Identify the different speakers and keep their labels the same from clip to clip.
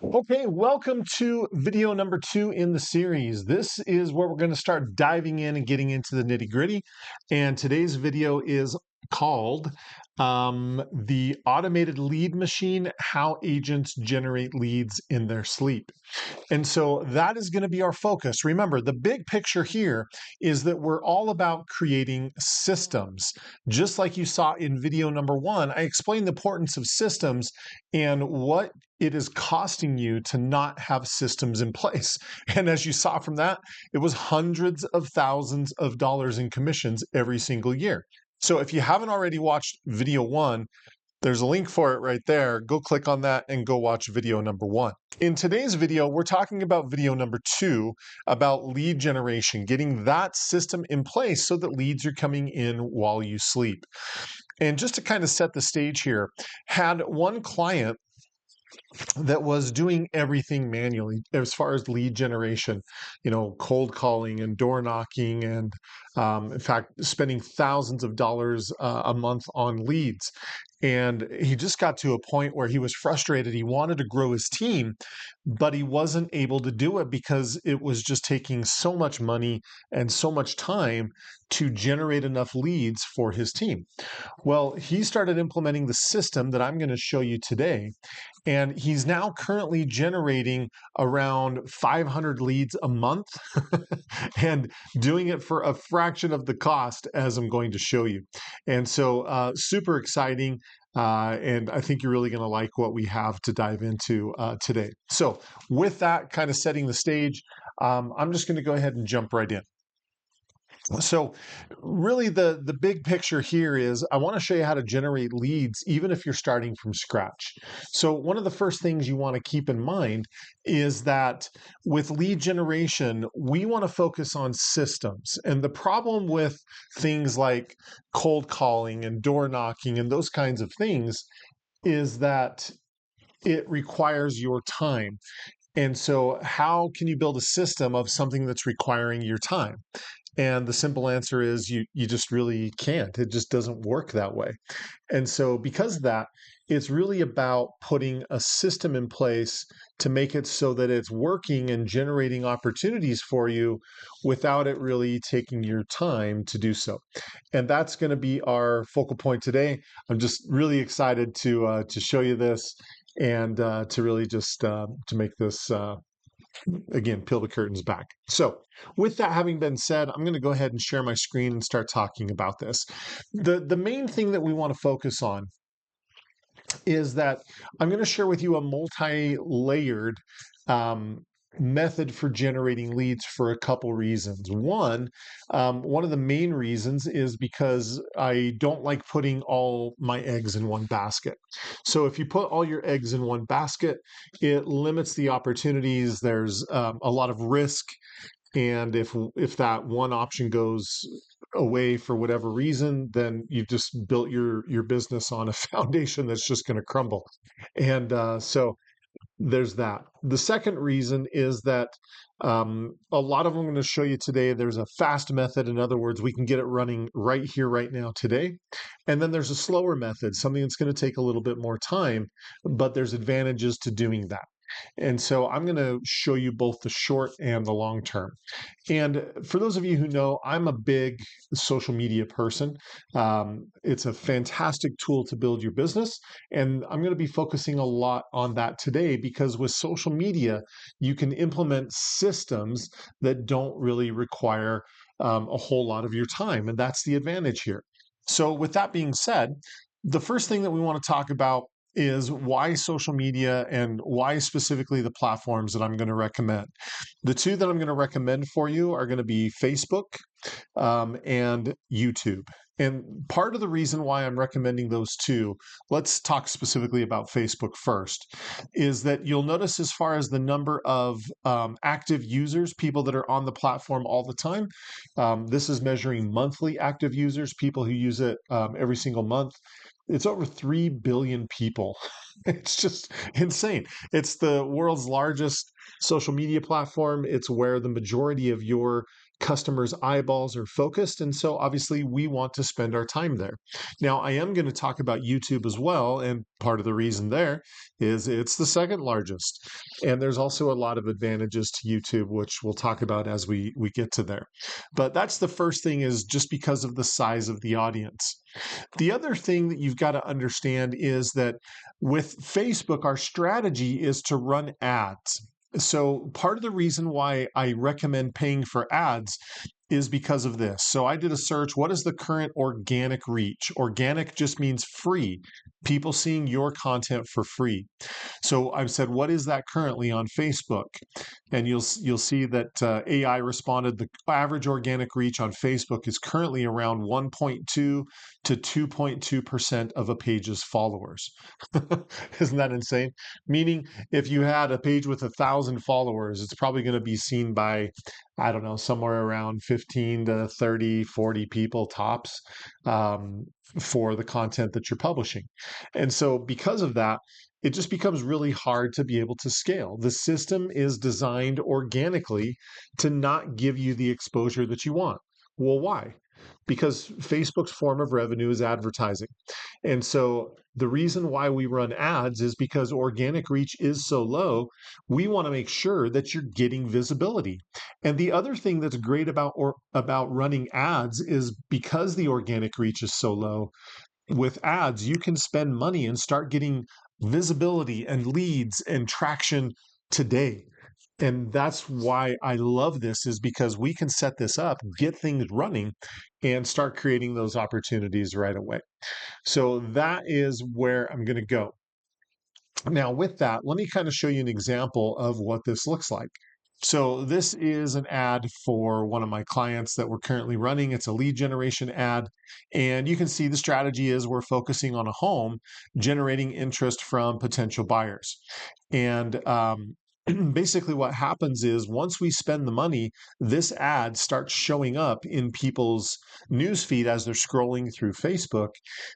Speaker 1: Okay, welcome to video number 2 in the series. This is where we're going to start diving in and getting into the nitty-gritty. And today's video is called The Automated Lead Machine: How Agents Generate Leads in Their Sleep. And so that is going to be our focus. Remember, the big picture here is that we're all about creating systems. Just like you saw in video number 1, I explained the importance of systems and what it is costing you to not have systems in place. And as you saw from that, it was hundreds of thousands of dollars in commissions every single year. So if you haven't already watched video 1, there's a link for it right there. Go click on that and go watch video number 1. In today's video, we're talking about video number 2, about lead generation, getting that system in place so that leads are coming in while you sleep. And just to kind of set the stage here, had one client that was doing everything manually as far as lead generation, cold calling and door knocking, and in fact, spending thousands of dollars a month on leads. And he just got to a point where he was frustrated. He wanted to grow his team, but he wasn't able to do it because it was just taking so much money and so much time to generate enough leads for his team. Well, he started implementing the system that I'm going to show you today. And he's now currently generating around 500 leads a month and doing it for a fraction of the cost, as I'm going to show you. And so super exciting. And I think you're really going to like what we have to dive into today. So with that kind of setting the stage, I'm just going to go ahead and jump right in. So really the big picture here is I want to show you how to generate leads even if you're starting from scratch. So one of the first things you want to keep in mind is that with lead generation, we want to focus on systems. And the problem with things like cold calling and door knocking and those kinds of things is that it requires your time. And so how can you build a system of something that's requiring your time? And the simple answer is you just really can't. It just doesn't work that way. And so because of that, it's really about putting a system in place to make it so that it's working and generating opportunities for you without it really taking your time to do so. And that's going to be our focal point today. I'm just really excited to show you this and to really just to make this again, peel the curtains back. So with that having been said, I'm going to go ahead and share my screen and start talking about this. The main thing that we want to focus on is that I'm going to share with you a multi-layered method for generating leads for a couple reasons. One of the main reasons is because I don't like putting all my eggs in one basket. So if you put all your eggs in one basket, it limits the opportunities. There's a lot of risk. And if that one option goes away for whatever reason, then you've just built your business on a foundation that's just going to crumble. And so there's that. The second reason is that a lot of them I'm going to show you today, there's a fast method. In other words, we can get it running right here, right now, today. And then there's a slower method, something that's going to take a little bit more time, but there's advantages to doing that. And so I'm going to show you both the short and the long term. And for those of you who know, I'm a big social media person. It's a fantastic tool to build your business. And I'm going to be focusing a lot on that today because with social media, you can implement systems that don't really require a whole lot of your time. And that's the advantage here. So with that being said, the first thing that we want to talk about is why social media and why specifically the platforms that I'm going to recommend. The two that I'm going to recommend for you are going to be Facebook and YouTube. And part of the reason why I'm recommending those two, let's talk specifically about Facebook first, is that you'll notice as far as the number of active users, people that are on the platform all the time, this is measuring monthly active users, people who use it every single month. It's over 3 billion people. It's just insane. It's the world's largest social media platform. It's where the majority of your customers' eyeballs are focused. And so obviously we want to spend our time there. Now, I am going to talk about YouTube as well. And part of the reason there is it's the second largest. And there's also a lot of advantages to YouTube, which we'll talk about as we get to there. But that's the first thing, is just because of the size of the audience. The other thing that you've got to understand is that with Facebook, our strategy is to run ads. So part of the reason why I recommend paying for ads is because of this. So I did a search. What is the current organic reach? Organic just means free, people seeing your content for free. So I've said, what is that currently on Facebook? And you'll see that AI responded, the average organic reach on Facebook is currently around 1.2 to 2.2% of a page's followers. Isn't that insane? Meaning, if you had a page with 1,000 followers, it's probably going to be seen by, I don't know, somewhere around 15 to 30, 40 people tops, for the content that you're publishing. And so because of that, it just becomes really hard to be able to scale. The system is designed organically to not give you the exposure that you want. Well, why? Because Facebook's form of revenue is advertising. And so the reason why we run ads is because organic reach is so low. We want to make sure that you're getting visibility. And the other thing that's great about running ads is, because the organic reach is so low, with ads, you can spend money and start getting visibility and leads and traction today. And that's why I love this, is because we can set this up, get things running, and start creating those opportunities right away. So that is where I'm going to go. Now, with that, let me kind of show you an example of what this looks like. So this is an ad for one of my clients that we're currently running. It's a lead generation ad. And you can see the strategy is we're focusing on a home, generating interest from potential buyers. And basically what happens is, once we spend the money, this ad starts showing up in people's newsfeed as they're scrolling through Facebook.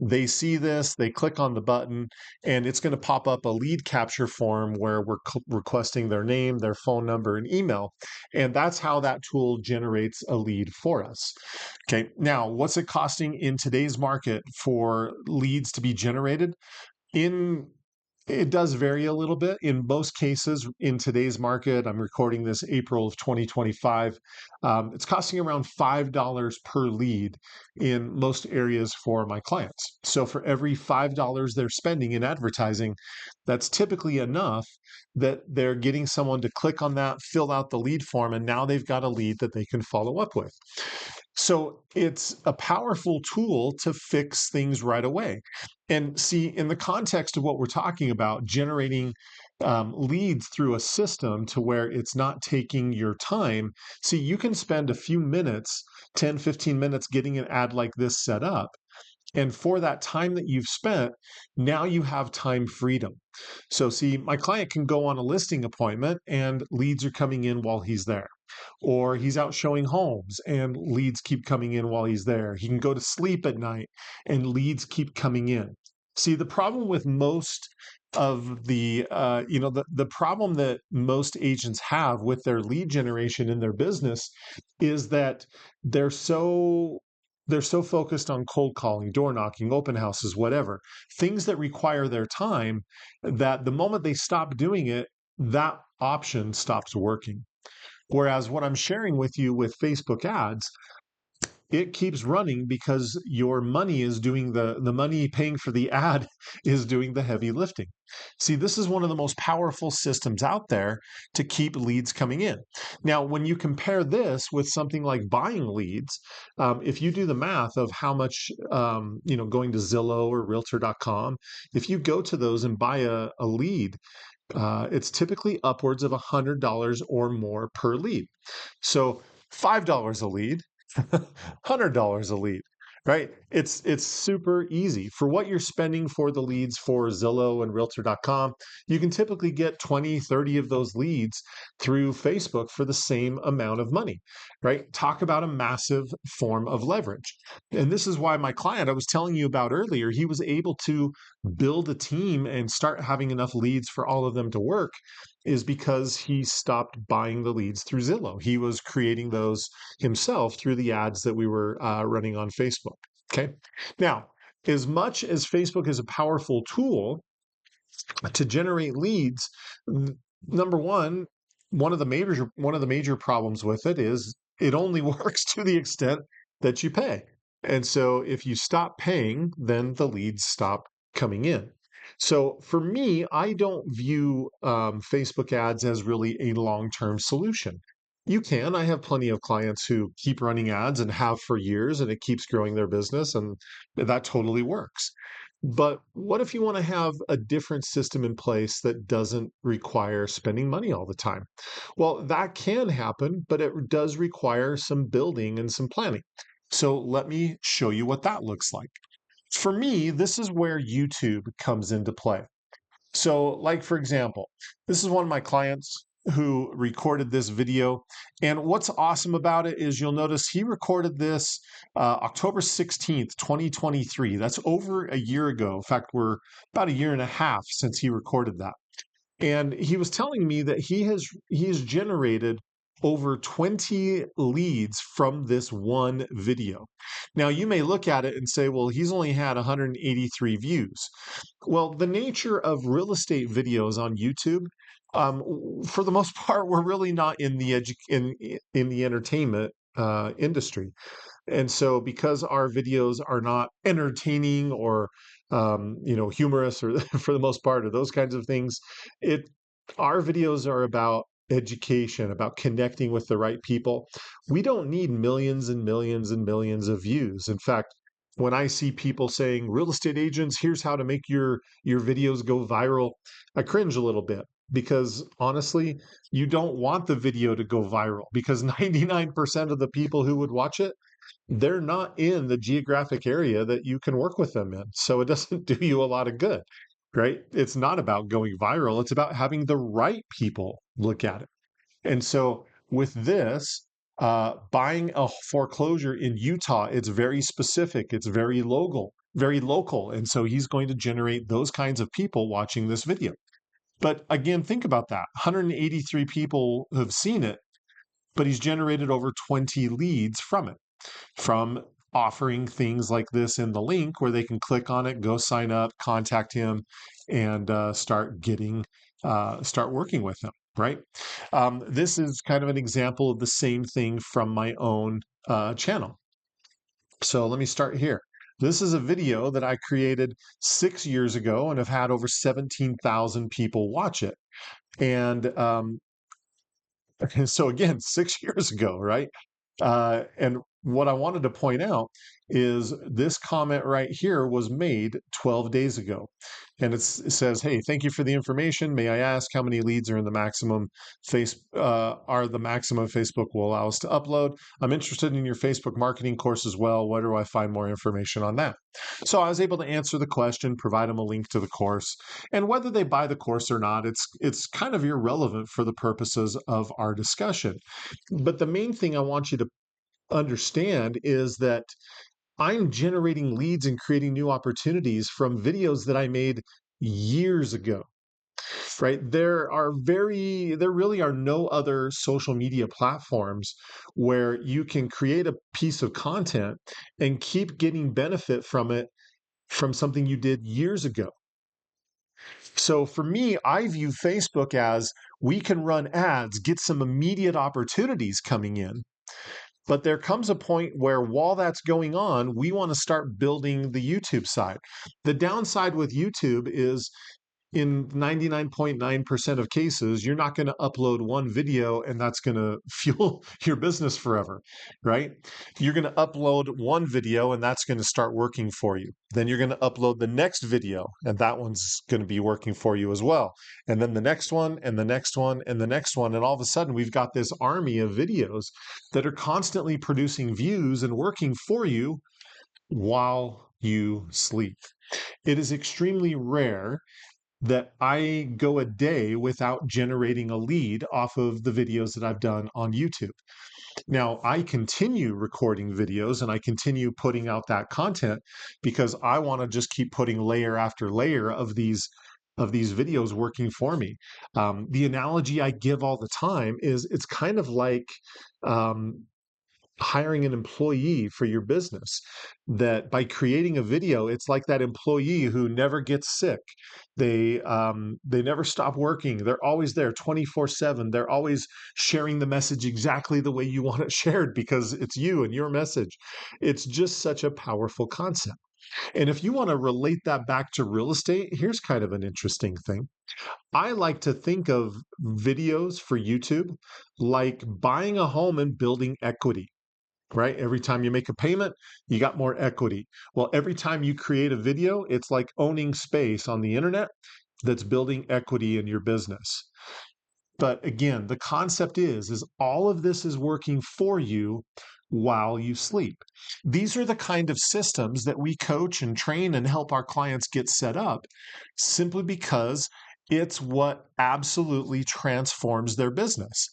Speaker 1: They see this, they click on the button, and it's going to pop up a lead capture form where we're requesting their name, their phone number, and email. And that's how that tool generates a lead for us. Okay, now what's it costing in today's market for leads to be generated? It does vary a little bit. In most cases, in today's market, I'm recording this April of 2025, it's costing around $5 per lead in most areas for my clients. So for every $5 they're spending in advertising, that's typically enough that they're getting someone to click on that, fill out the lead form, and now they've got a lead that they can follow up with. So it's a powerful tool to fix things right away. And see, in the context of what we're talking about, generating leads through a system to where it's not taking your time. See, you can spend a few minutes, 10, 15 minutes getting an ad like this set up. And for that time that you've spent, now you have time freedom. So, see, my client can go on a listing appointment and leads are coming in while he's there. Or he's out showing homes and leads keep coming in while he's there. He can go to sleep at night and leads keep coming in. See, the problem with most of the problem that most agents have with their lead generation in their business is that they're so they're so focused on cold calling, door knocking, open houses, whatever, things that require their time, that the moment they stop doing it, that option stops working. Whereas what I'm sharing with you with Facebook ads, it keeps running because your money is doing the money paying for the ad is doing the heavy lifting. See, this is one of the most powerful systems out there to keep leads coming in. Now, when you compare this with something like buying leads, if you do the math of how much, going to Zillow or Realtor.com, if you go to those and buy a lead, it's typically upwards of $100 or more per lead. So $5 a lead, $100 a lead, right? It's super easy. For what you're spending for the leads for Zillow and Realtor.com, you can typically get 20, 30 of those leads through Facebook for the same amount of money, right? Talk about a massive form of leverage. And this is why my client I was telling you about earlier, he was able to build a team and start having enough leads for all of them to work is because he stopped buying the leads through Zillow. He was creating those himself through the ads that we were running on Facebook. Okay. Now, as much as Facebook is a powerful tool to generate leads, number one of the major problems with it is it only works to the extent that you pay. And so if you stop paying, then the leads stop coming in. So for me, I don't view Facebook ads as really a long-term solution. You can. I have plenty of clients who keep running ads and have for years, and it keeps growing their business, and that totally works. But what if you want to have a different system in place that doesn't require spending money all the time? Well, that can happen, but it does require some building and some planning. So let me show you what that looks like. For me, this is where YouTube comes into play. So, like for example, this is one of my clients who recorded this video. And what's awesome about it is you'll notice he recorded this October 16th, 2023. That's over a year ago. In fact, we're about a year and a half since he recorded that. And he was telling me that he has generated over 20 leads from this one video. Now, you may look at it and say, well, he's only had 183 views. Well, the nature of real estate videos on YouTube, for the most part, we're really not in the in the entertainment industry. And so, because our videos are not entertaining or humorous, or for the most part, or those kinds of things, it our videos are about education, about connecting with the right people. We don't need millions and millions and millions of views. In fact, when I see people saying, "Real estate agents, here's how to make your videos go viral," I cringe a little bit because honestly, you don't want the video to go viral because 99% of the people who would watch it, they're not in the geographic area that you can work with them in. So it doesn't do you a lot of good, right? It's not about going viral, it's about having the right people look at it. And so with this, buying a foreclosure in Utah, it's very specific, it's very local, very local. And so he's going to generate those kinds of people watching this video. But again, think about that 183 people have seen it, but he's generated over 20 leads from offering things like this in the link where they can click on it, go sign up, contact him, and start working with him. Right. This is kind of an example of the same thing from my own channel. So let me start here. This is a video that I created 6 years ago and have had over 17,000 people watch it. And so again, 6 years ago, right? And what I wanted to point out is this comment right here was made 12 days ago. And it says, "Hey, thank you for the information. May I ask how many leads are in the maximum Facebook will allow us to upload? I'm interested in your Facebook marketing course as well. Where do I find more information on that?" So I was able to answer the question, provide them a link to the course, and whether they buy the course or not, it's kind of irrelevant for the purposes of our discussion. But the main thing I want you to understand is that I'm generating leads and creating new opportunities from videos that I made years ago, right? There really are no other social media platforms where you can create a piece of content and keep getting benefit from it from something you did years ago. So for me, I view Facebook as we can run ads, get some immediate opportunities coming in. But there comes a point where while that's going on, we want to start building the YouTube side. The downside with YouTube is in 99.9% of cases, you're not going to upload one video and that's going to fuel your business forever, right? You're going to upload one video and that's going to start working for you. Then you're going to upload the next video and that one's going to be working for you as well. And then the next one and the next one and the next one. And all of a sudden, we've got this army of videos that are constantly producing views and working for you while you sleep. It is extremely rare that I go a day without generating a lead off of the videos that I've done on YouTube. Now, I continue recording videos and I continue putting out that content because I want to just keep putting layer after layer of these videos working for me. The analogy I give all the time is it's kind of like um, hiring an employee for your business, that by creating a video, it's like that employee who never gets sick. They never stop working. They're always there 24/7. They're always sharing the message exactly the way you want it shared because it's you and your message. It's just such a powerful concept. And if you want to relate that back to real estate, here's kind of an interesting thing. I like to think of videos for YouTube like buying a home and building equity, right? Every time you make a payment, you got more equity. Well, every time you create a video, it's like owning space on the internet that's building equity in your business. But again, the concept is all of this is working for you while you sleep. These are the kind of systems that we coach and train and help our clients get set up simply because it's what absolutely transforms their business.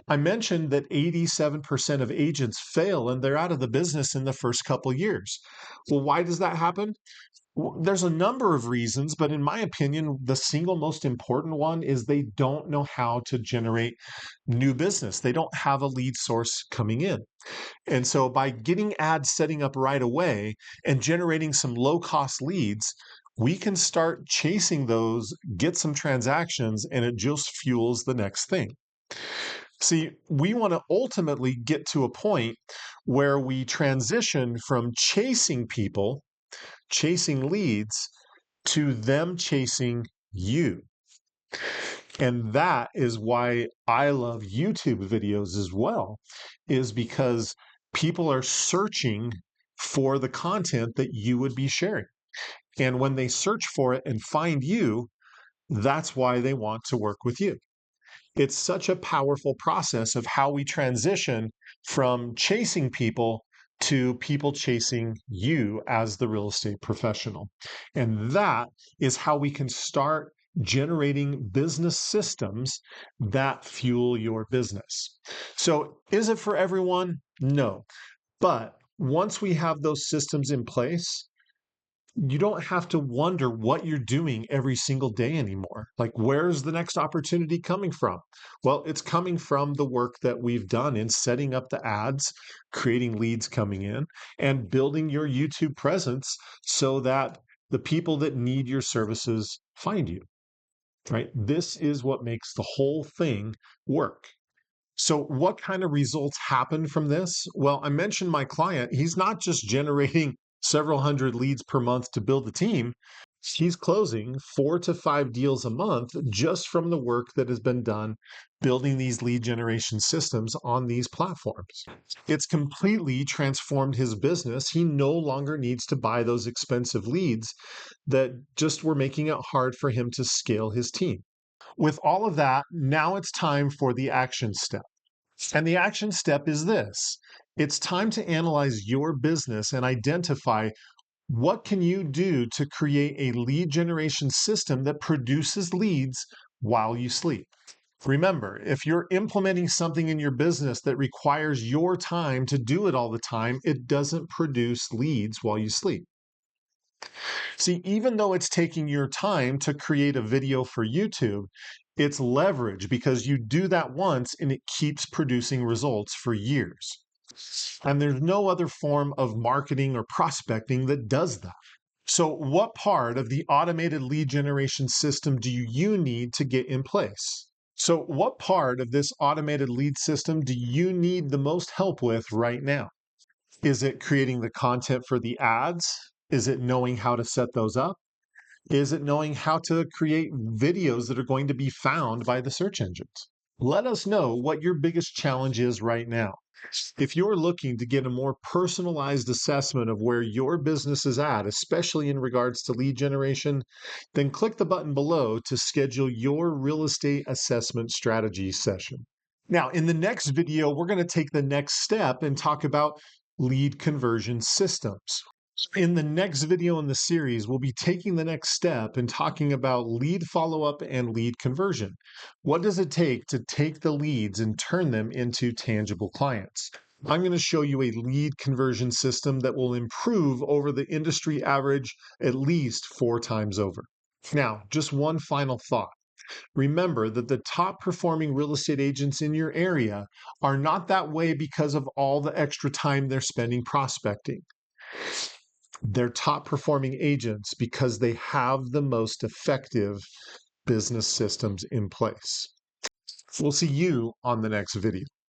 Speaker 1: I mentioned that 87% of agents fail and they're out of the business in the first couple years. Well, why does that happen? There's a number of reasons, but in my opinion, the single most important one is they don't know how to generate new business. They don't have a lead source coming in. And so by getting ads setting up right away and generating some low cost leads, we can start chasing those, get some transactions, and it just fuels the next thing. See, we want to ultimately get to a point where we transition from chasing people, chasing leads, to them chasing you. And that is why I love YouTube videos as well, is because people are searching for the content that you would be sharing. And when they search for it and find you, that's why they want to work with you. It's such a powerful process of how we transition from chasing people to people chasing you as the real estate professional. And that is how we can start generating business systems that fuel your business. So, is it for everyone? No. But once we have those systems in place, you don't have to wonder what you're doing every single day anymore. Like, where's the next opportunity coming from? Well, it's coming from the work that we've done in setting up the ads, creating leads coming in, and building your YouTube presence so that the people that need your services find you, right? This is what makes the whole thing work. So, what kind of results happen from this? Well, I mentioned my client, he's not just generating several hundred leads per month to build the team. He's closing 4 to 5 deals a month just from the work that has been done building these lead generation systems on these platforms. It's completely transformed his business. He no longer needs to buy those expensive leads that just were making it hard for him to scale his team. With all of that, now it's time for the action step. And the action step is this. It's time to analyze your business and identify what can you do to create a lead generation system that produces leads while you sleep. Remember, if you're implementing something in your business that requires your time to do it all the time, it doesn't produce leads while you sleep. See, even though it's taking your time to create a video for YouTube, it's leverage because you do that once and it keeps producing results for years. And there's no other form of marketing or prospecting that does that. So, what part of the automated lead generation system do you need to get in place? So, what part of this automated lead system do you need the most help with right now? Is it creating the content for the ads? Is it knowing how to set those up? Is it knowing how to create videos that are going to be found by the search engines? Let us know what your biggest challenge is right now. If you're looking to get a more personalized assessment of where your business is at, especially in regards to lead generation, then click the button below to schedule your real estate assessment strategy session. Now, in the next video, we're going to take the next step and talk about lead conversion systems. In the next video in the series, we'll be taking the next step and talking about lead follow-up and lead conversion. What does it take to take the leads and turn them into tangible clients? I'm going to show you a lead conversion system that will improve over the industry average at least 4 times over. Now, just one final thought. Remember that the top performing real estate agents in your area are not that way because of all the extra time they're spending prospecting. They're top performing agents because they have the most effective business systems in place. We'll see you on the next video.